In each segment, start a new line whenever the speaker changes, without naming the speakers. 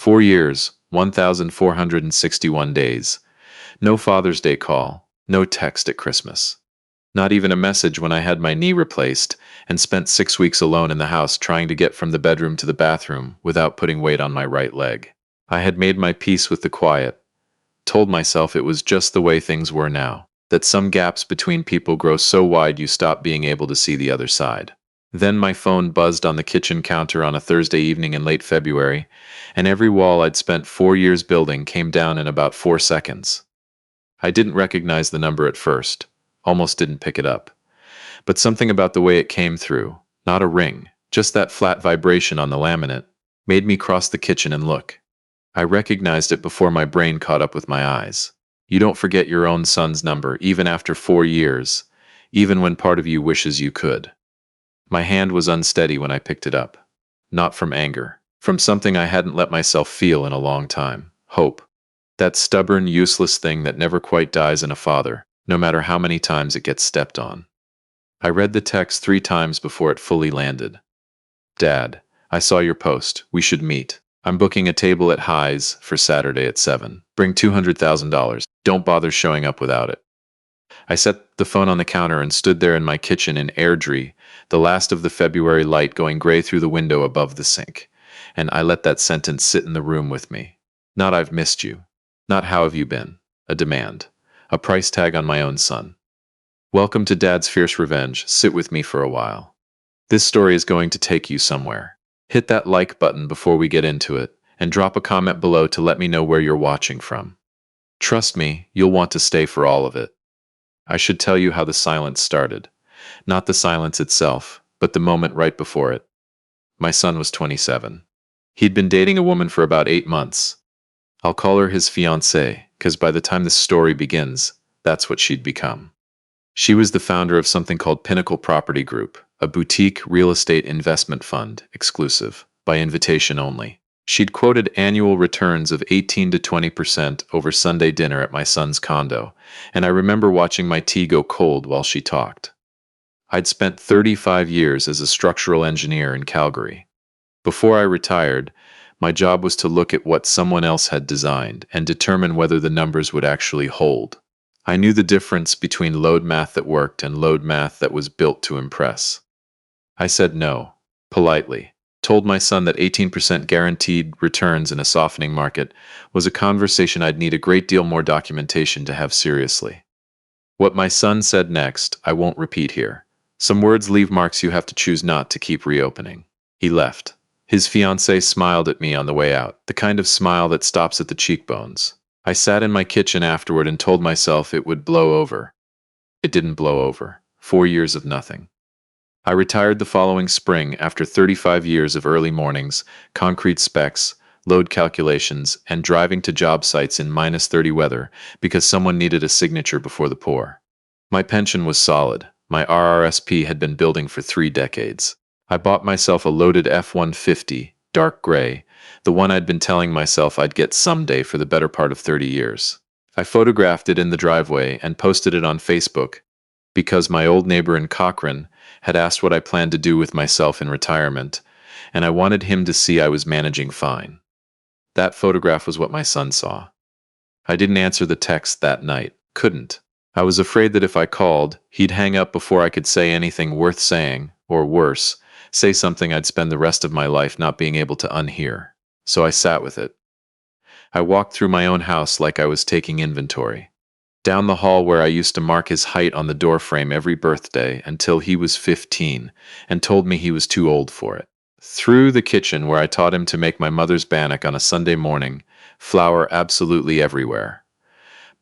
4 years, 1,461 days. No Father's Day call, no text at Christmas. Not even a message when I had my knee replaced and spent 6 weeks alone in the house trying to get from the bedroom to the bathroom without putting weight on my right leg. I had made my peace with the quiet, told myself it was just the way things were now, that some gaps between people grow so wide you stop being able to see the other side. Then my phone buzzed on the kitchen counter on a Thursday evening in late February, and every wall I'd spent 4 years building came down in about 4 seconds. I didn't recognize the number at first, almost didn't pick it up. But something about the way it came through, not a ring, just that flat vibration on the laminate, made me cross the kitchen and look. I recognized it before my brain caught up with my eyes. You don't forget your own son's number, even after 4 years, even when part of you wishes you could. My hand was unsteady when I picked it up. Not from anger, from something I hadn't let myself feel in a long time. Hope. That stubborn, useless thing that never quite dies in a father, no matter how many times it gets stepped on. I read the text 3 times before it fully landed. Dad, I saw your post. We should meet. I'm booking a table at High's for Saturday at 7. Bring $200,000. Don't bother showing up without it. I set the phone on the counter and stood there in my kitchen in Airdrie, the last of the February light going gray through the window above the sink, and I let that sentence sit in the room with me. Not I've missed you. Not how have you been. A demand. A price tag on my own son. Welcome to Dad's fierce revenge. Sit with me for a while. This story is going to take you somewhere. Hit that like button before we get into it, and drop a comment below to let me know where you're watching from. Trust me, you'll want to stay for all of it. I should tell you how the silence started. Not the silence itself, but the moment right before it. My son was 27. He'd been dating a woman for about 8 months. I'll call her his fiancée, because by the time this story begins, that's what she'd become. She was the founder of something called Pinnacle Property Group, a boutique real estate investment fund, exclusive, by invitation only. She'd quoted annual returns of 18 to 20% over Sunday dinner at my son's condo, and I remember watching my tea go cold while she talked. I'd spent 35 years as a structural engineer in Calgary. Before I retired, my job was to look at what someone else had designed and determine whether the numbers would actually hold. I knew the difference between load math that worked and load math that was built to impress. I said no, politely. Told my son that 18% guaranteed returns in a softening market was a conversation I'd need a great deal more documentation to have seriously. What my son said next, I won't repeat here. Some words leave marks you have to choose not to keep reopening. He left. His fiancée smiled at me on the way out, the kind of smile that stops at the cheekbones. I sat in my kitchen afterward and told myself it would blow over. It didn't blow over. 4 years of nothing. I retired the following spring after 35 years of early mornings, concrete specs, load calculations, and driving to job sites in -30 weather because someone needed a signature before the pour. My pension was solid. My RRSP had been building for 3 decades. I bought myself a loaded F-150, dark gray, the one I'd been telling myself I'd get someday for the better part of 30 years. I photographed it in the driveway and posted it on Facebook because my old neighbor in Cochrane had asked what I planned to do with myself in retirement, and I wanted him to see I was managing fine. That photograph was what my son saw. I didn't answer the text that night. Couldn't. I was afraid that if I called, he'd hang up before I could say anything worth saying, or worse, say something I'd spend the rest of my life not being able to unhear. So I sat with it. I walked through my own house like I was taking inventory. Down the hall where I used to mark his height on the doorframe every birthday until he was 15 and told me he was too old for it. Through the kitchen where I taught him to make my mother's bannock on a Sunday morning, flour absolutely everywhere.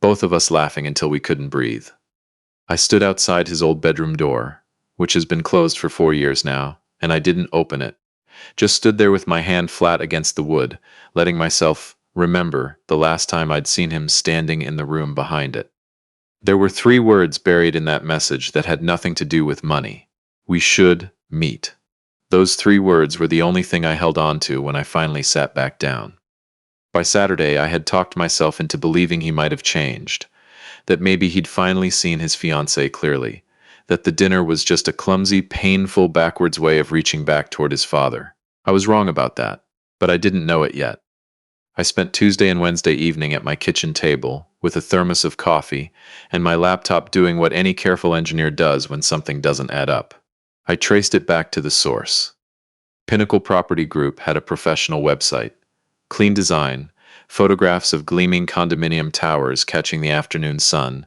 Both of us laughing until we couldn't breathe. I stood outside his old bedroom door, which has been closed for 4 years now, and I didn't open it. Just stood there with my hand flat against the wood, letting myself remember the last time I'd seen him standing in the room behind it. There were 3 words buried in that message that had nothing to do with money. We should meet. Those 3 words were the only thing I held on to when I finally sat back down. By Saturday, I had talked myself into believing he might have changed, that maybe he'd finally seen his fiancée clearly, that the dinner was just a clumsy, painful backwards way of reaching back toward his father. I was wrong about that, but I didn't know it yet. I spent Tuesday and Wednesday evening at my kitchen table with a thermos of coffee and my laptop doing what any careful engineer does when something doesn't add up. I traced it back to the source. Pinnacle Property Group had a professional website. Clean design, photographs of gleaming condominium towers catching the afternoon sun,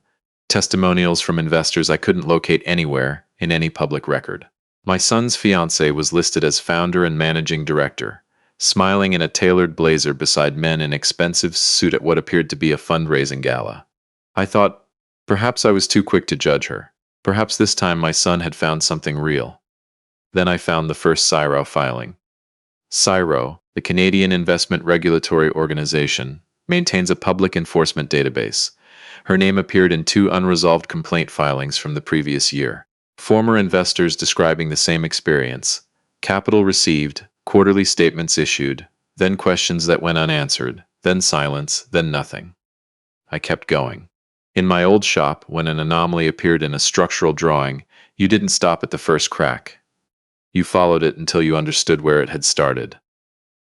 testimonials from investors I couldn't locate anywhere in any public record. My son's fiancée was listed as founder and managing director, smiling in a tailored blazer beside men in expensive suit at what appeared to be a fundraising gala. I thought, perhaps I was too quick to judge her. Perhaps this time my son had found something real. Then I found the first CIRO filing. CIRO, the Canadian Investment Regulatory Organization, maintains a public enforcement database. Her name appeared in 2 unresolved complaint filings from the previous year. Former investors describing the same experience. Capital received, quarterly statements issued, then questions that went unanswered, then silence, then nothing. I kept going. In my old shop, when an anomaly appeared in a structural drawing, you didn't stop at the first crack. You followed it until you understood where it had started.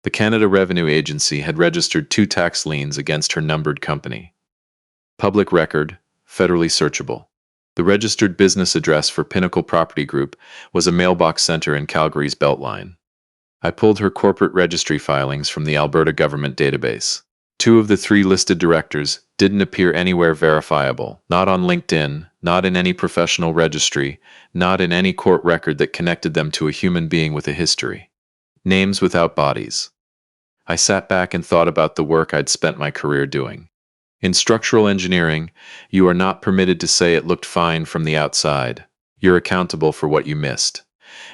The Canada Revenue Agency had registered 2 tax liens against her numbered company. Public record, federally searchable. The registered business address for Pinnacle Property Group was a mailbox center in Calgary's Beltline. I pulled her corporate registry filings from the Alberta government database. 2 of the 3 listed directors didn't appear anywhere verifiable, not on LinkedIn, not in any professional registry, not in any court record that connected them to a human being with a history. Names without bodies. I sat back and thought about the work I'd spent my career doing. In structural engineering, you are not permitted to say it looked fine from the outside. You're accountable for what you missed.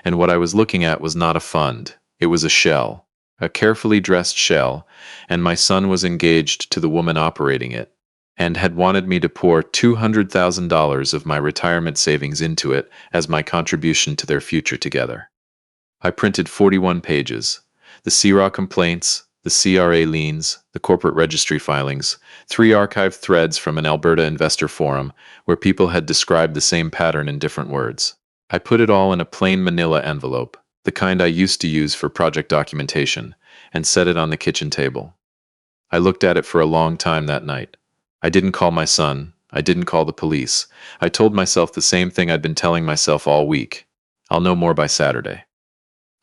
And what I was looking at was not a fund, it was a shell. A carefully dressed shell, and my son was engaged to the woman operating it, and had wanted me to pour $200,000 of my retirement savings into it as my contribution to their future together. I printed 41 pages, the CIRO complaints, the CRA liens, the corporate registry filings, 3 archived threads from an Alberta investor forum where people had described the same pattern in different words. I put it all in a plain manila envelope, the kind I used to use for project documentation, and set it on the kitchen table. I looked at it for a long time that night. I didn't call my son. I didn't call the police. I told myself the same thing I'd been telling myself all week. I'll know more by Saturday.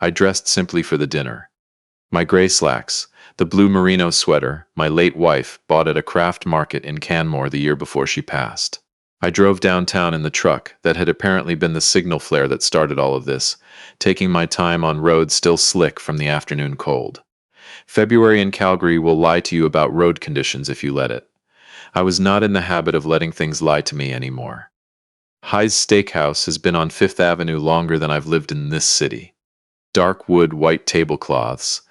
I dressed simply for the dinner. My gray slacks, the blue merino sweater my late wife bought at a craft market in Canmore the year before she passed. I drove downtown in the truck that had apparently been the signal flare that started all of this, taking my time on roads still slick from the afternoon cold. February in Calgary will lie to you about road conditions if you let it. I was not in the habit of letting things lie to me anymore. Hyde's Steakhouse has been on 5th Avenue longer than I've lived in this city. Dark wood white tablecloths,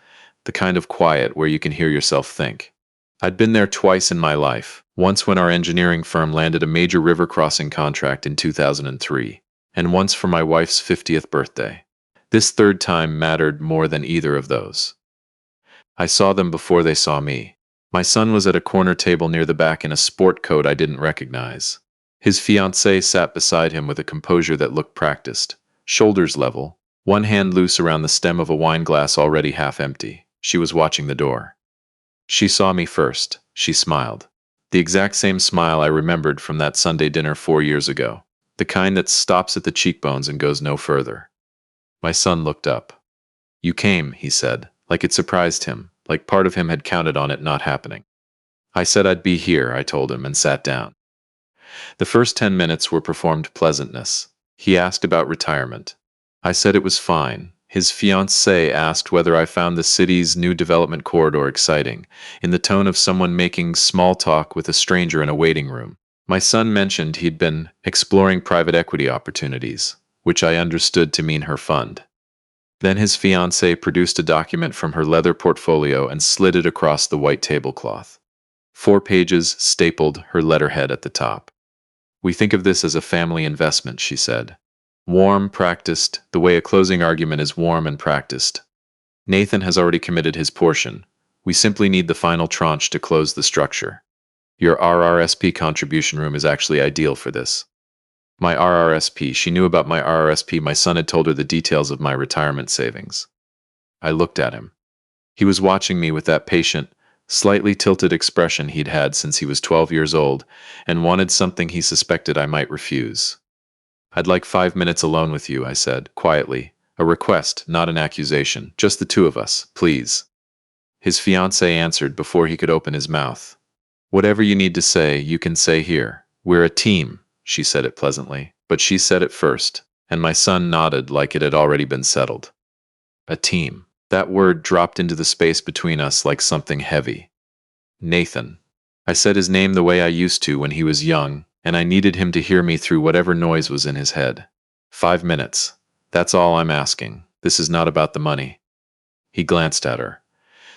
the kind of quiet where you can hear yourself think. I'd been there twice in my life, once when our engineering firm landed a major river crossing contract in 2003, and once for my wife's 50th birthday. This third time mattered more than either of those. I saw them before they saw me. My son was at a corner table near the back in a sport coat I didn't recognize. His fiancée sat beside him with a composure that looked practiced, shoulders level, one hand loose around the stem of a wine glass already half empty. She was watching the door. She saw me first. She smiled. The exact same smile I remembered from that Sunday dinner 4 years ago. The kind that stops at the cheekbones and goes no further. My son looked up. "You came," he said, like it surprised him, like part of him had counted on it not happening. "I said I'd be here," I told him, and sat down. The first 10 minutes were performed pleasantness. He asked about retirement. I said it was fine. His fiancée asked whether I found the city's new development corridor exciting, in the tone of someone making small talk with a stranger in a waiting room. My son mentioned he'd been exploring private equity opportunities, which I understood to mean her fund. Then his fiancée produced a document from her leather portfolio and slid it across the white tablecloth. 4 pages, stapled, her letterhead at the top. "We think of this as a family investment," she said. "Warm, practiced, the way a closing argument is warm and practiced. Nathan has already committed his portion. We simply need the final tranche to close the structure. Your RRSP contribution room is actually ideal for this." My RRSP, she knew about my RRSP. My son had told her the details of my retirement savings. I looked at him. He was watching me with that patient, slightly tilted expression he'd had since he was 12 years old, and wanted something he suspected I might refuse. "I'd like 5 minutes alone with you," I said, quietly. "A request, not an accusation. Just the two of us, please." His fiancée answered before he could open his mouth. "Whatever you need to say, you can say here. We're a team," she said it pleasantly. But she said it first, and my son nodded like it had already been settled. A team. That word dropped into the space between us like something heavy. Nathan. I said his name the way I used to when he was young, and I needed him to hear me through whatever noise was in his head. 5 minutes. That's all I'm asking. This is not about the money. He glanced at her.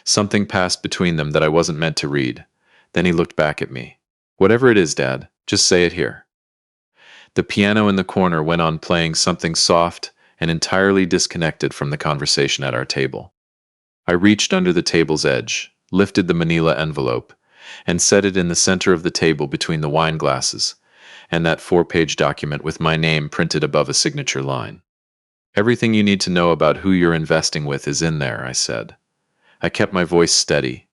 Something passed between them that I wasn't meant to read. Then he looked back at me. "Whatever it is, Dad, just say it here." The piano in the corner went on playing something soft and entirely disconnected from the conversation at our table. I reached under the table's edge, lifted the manila envelope, and set it in the center of the table between the wine glasses and that 4-page document with my name printed above a signature line. "Everything you need to know about who you're investing with is in there," I said. I kept my voice steady.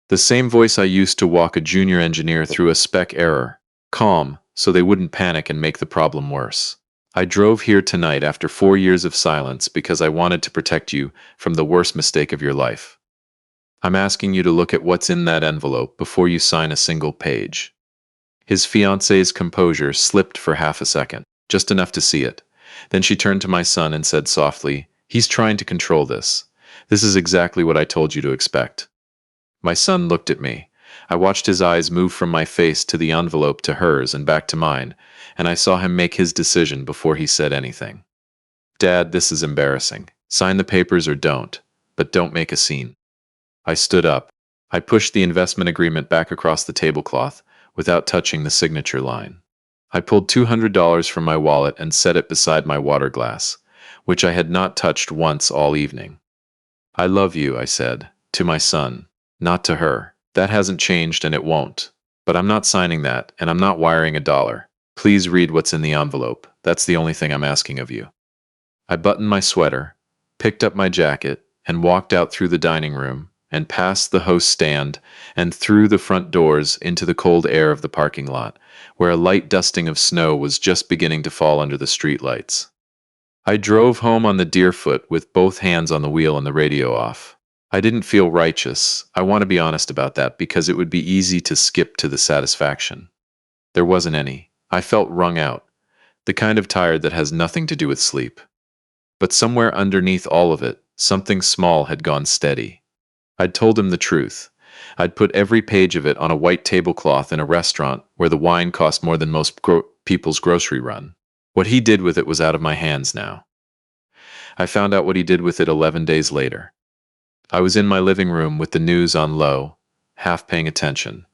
The same voice I used to walk a junior engineer through a spec error, calm, so they wouldn't panic and make the problem worse. "I drove here tonight after 4 years of silence because I wanted to protect you from the worst mistake of your life. I'm asking you to look at what's in that envelope before you sign a single page." His fiancée's composure slipped for half a second, just enough to see it. Then she turned to my son and said softly, "He's trying to control this. This is exactly what I told you to expect." My son looked at me. I watched his eyes move from my face to the envelope to hers and back to mine, and I saw him make his decision before he said anything. "Dad, this is embarrassing. Sign the papers or don't, but don't make a scene." I stood up. I pushed the investment agreement back across the tablecloth without touching the signature line. I pulled $200 from my wallet and set it beside my water glass, which I had not touched once all evening. "I love you," I said, to my son, not to her. "That hasn't changed and it won't. But I'm not signing that, and I'm not wiring a dollar. Please read what's in the envelope. That's the only thing I'm asking of you." I buttoned my sweater, picked up my jacket, and walked out through the dining room, and past the host stand, and through the front doors into the cold air of the parking lot, where a light dusting of snow was just beginning to fall under the streetlights. I drove home on the Deerfoot with both hands on the wheel and the radio off. I didn't feel righteous. I want to be honest about that because it would be easy to skip to the satisfaction. There wasn't any. I felt wrung out, the kind of tired that has nothing to do with sleep. But somewhere underneath all of it, something small had gone steady. I'd told him the truth. I'd put every page of it on a white tablecloth in a restaurant where the wine cost more than most people's grocery run. What he did with it was out of my hands now. I found out what he did with it 11 days later. I was in my living room with the news on low, half paying attention.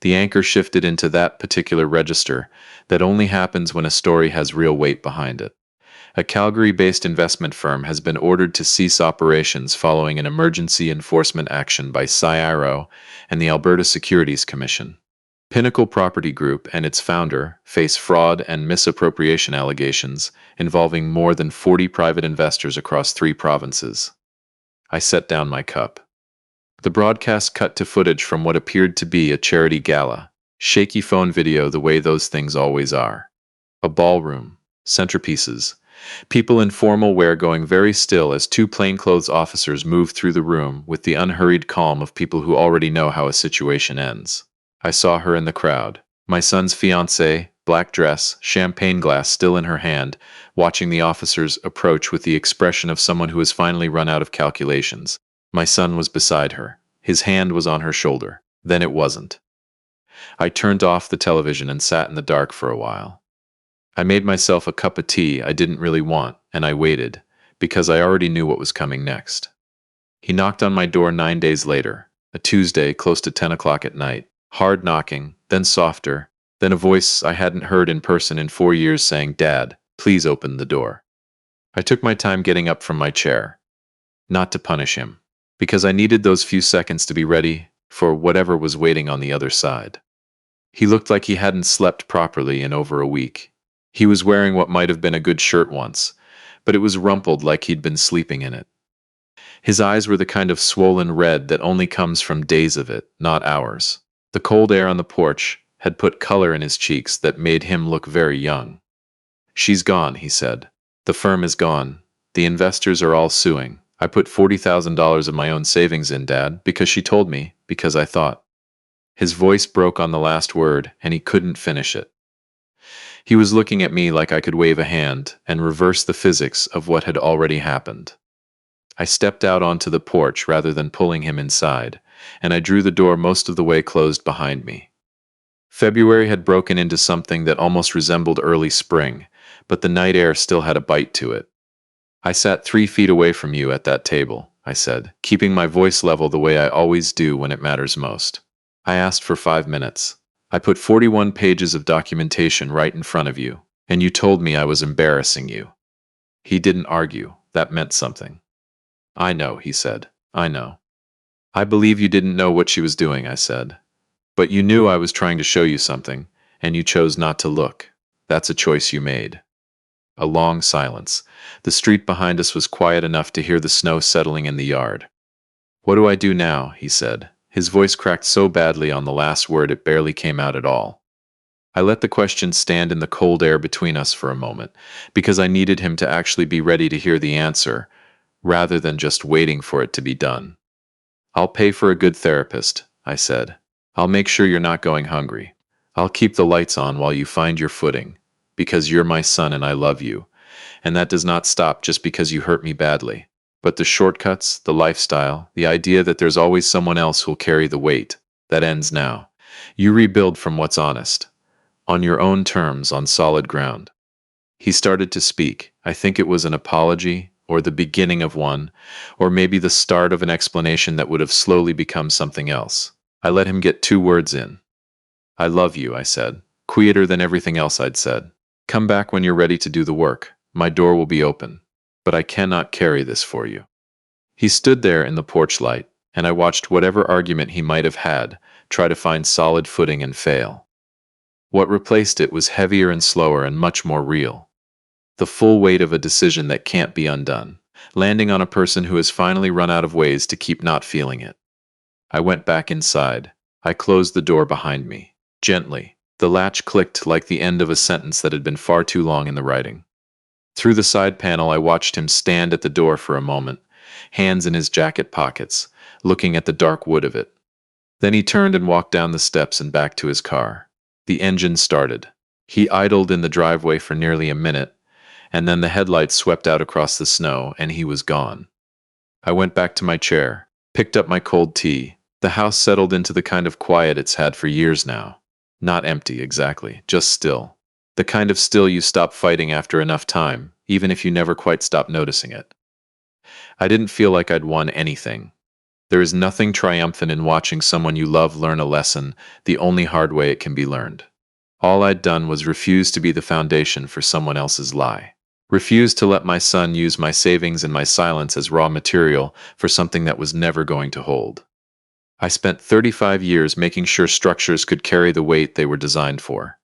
The anchor shifted into that particular register that only happens when a story has real weight behind it. A Calgary-based investment firm has been ordered to cease operations following an emergency enforcement action by CIRO and the Alberta Securities Commission. Pinnacle Property Group and its founder face fraud and misappropriation allegations involving more than 40 private investors across 3 provinces. I set down my cup. The broadcast cut to footage from what appeared to be a charity gala, shaky phone video the way those things always are. A ballroom, centerpieces, people in formal wear going very still as 2 plainclothes officers move through the room with the unhurried calm of people who already know how a situation ends. I saw her in the crowd, my son's fiancée, black dress, champagne glass still in her hand, watching the officers approach with the expression of someone who has finally run out of calculations. My son was beside her. His hand was on her shoulder. Then it wasn't. I turned off the television and sat in the dark for a while. I made myself a cup of tea I didn't really want, and I waited, because I already knew what was coming next. He knocked on my door 9 days later, a Tuesday close to 10 o'clock at night. Hard knocking, then softer, then a voice I hadn't heard in person in 4 years saying, "Dad, please open the door." I took my time getting up from my chair. Not to punish him, because I needed those few seconds to be ready for whatever was waiting on the other side. He looked like he hadn't slept properly in over a week. He was wearing what might have been a good shirt once, but it was rumpled like he'd been sleeping in it. His eyes were the kind of swollen red that only comes from days of it, not hours. The cold air on the porch had put color in his cheeks that made him look very young. "She's gone," he said. "The firm is gone. The investors are all suing. I put $40,000 of my own savings in, Dad, because she told me, because I thought." His voice broke on the last word, and he couldn't finish it. He was looking at me like I could wave a hand and reverse the physics of what had already happened. I stepped out onto the porch rather than pulling him inside, and I drew the door most of the way closed behind me. February had broken into something that almost resembled early spring, but the night air still had a bite to it. "I sat 3 feet away from you at that table," I said, keeping my voice level the way I always do when it matters most. "I asked for 5 minutes. I put 41 pages of documentation right in front of you, and you told me I was embarrassing you." He didn't argue. That meant something. "I know," he said. "I know." "I believe you didn't know what she was doing," I said. "But you knew I was trying to show you something, and you chose not to look. That's a choice you made." A long silence. The street behind us was quiet enough to hear the snow settling in the yard. "What do I do now?" he said. His voice cracked so badly on the last word it barely came out at all. I let the question stand in the cold air between us for a moment, because I needed him to actually be ready to hear the answer, rather than just waiting for it to be done. "I'll pay for a good therapist," I said. "I'll make sure you're not going hungry. I'll keep the lights on while you find your footing, because you're my son and I love you, and that does not stop just because you hurt me badly. But the shortcuts, the lifestyle, the idea that there's always someone else who'll carry the weight, that ends now. You rebuild from what's honest, on your own terms, on solid ground." He started to speak. I think it was an apology, or the beginning of one, or maybe the start of an explanation that would have slowly become something else. I let him get 2 words in. "I love you," I said, quieter than everything else I'd said. "Come back when you're ready to do the work. My door will be open. But I cannot carry this for you." He stood there in the porch light, and I watched whatever argument he might have had try to find solid footing and fail. What replaced it was heavier and slower and much more real. The full weight of a decision that can't be undone, landing on a person who has finally run out of ways to keep not feeling it. I went back inside. I closed the door behind me, gently. The latch clicked like the end of a sentence that had been far too long in the writing. Through the side panel, I watched him stand at the door for a moment, hands in his jacket pockets, looking at the dark wood of it. Then he turned and walked down the steps and back to his car. The engine started. He idled in the driveway for nearly a minute, and then the headlights swept out across the snow, and he was gone. I went back to my chair, picked up my cold tea. The house settled into the kind of quiet it's had for years now. Not empty, exactly, just still. The kind of still you stop fighting after enough time, even if you never quite stop noticing it. I didn't feel like I'd won anything. There is nothing triumphant in watching someone you love learn a lesson the only hard way it can be learned. All I'd done was refuse to be the foundation for someone else's lie. Refuse to let my son use my savings and my silence as raw material for something that was never going to hold. I spent 35 years making sure structures could carry the weight they were designed for.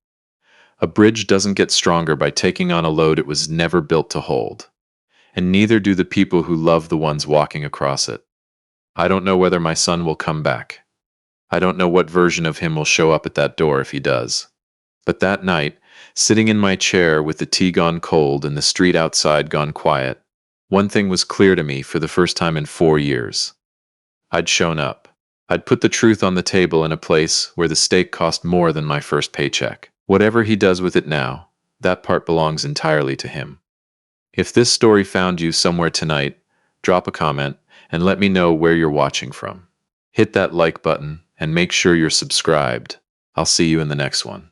A bridge doesn't get stronger by taking on a load it was never built to hold. And neither do the people who love the ones walking across it. I don't know whether my son will come back. I don't know what version of him will show up at that door if he does. But that night, sitting in my chair with the tea gone cold and the street outside gone quiet, one thing was clear to me for the first time in 4 years. I'd shown up. I'd put the truth on the table in a place where the steak cost more than my first paycheck. Whatever he does with it now, that part belongs entirely to him. If this story found you somewhere tonight, drop a comment and let me know where you're watching from. Hit that like button and make sure you're subscribed. I'll see you in the next one.